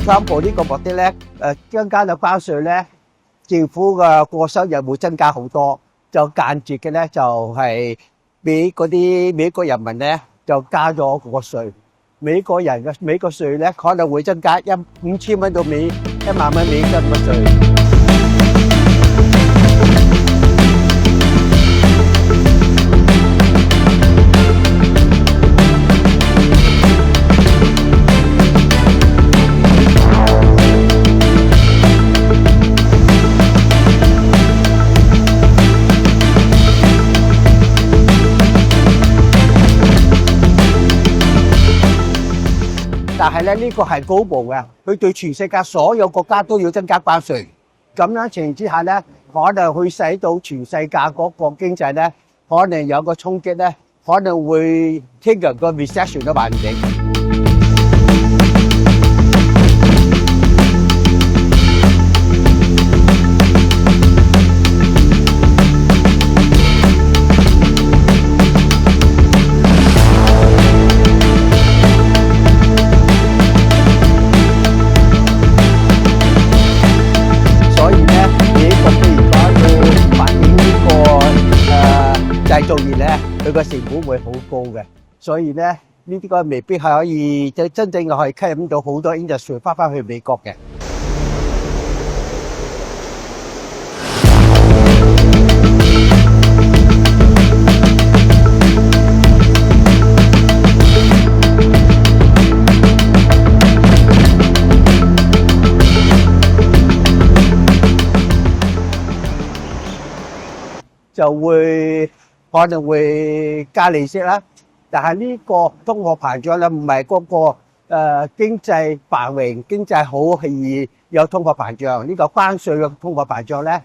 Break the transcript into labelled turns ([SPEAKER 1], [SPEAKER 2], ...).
[SPEAKER 1] 三步呢個目的咧，增加咗關稅咧，政府嘅個收入會增加好多，就間接嘅咧就係俾嗰啲美國人民咧就加咗個稅，美國人嘅美國稅咧可能會增加5000蚊到1萬蚊美金嘅稅。但係咧，呢個係高步嘅，佢對全世界所有國家都要增加關稅。咁樣情形之下咧，可能會使到全世界嗰個經濟咧，可能有個衝擊咧，可能會聽日個 recession 都話唔定。製造業咧，佢個成本會好高嘅，所以咧呢啲個未必係可以真正可以吸引到好多 industry 翻去美國嘅。就會可能會加利息啦，但係呢個通貨膨脹咧唔係嗰個經濟繁榮、經濟好係有通貨膨脹，呢個關稅嘅通貨膨脹咧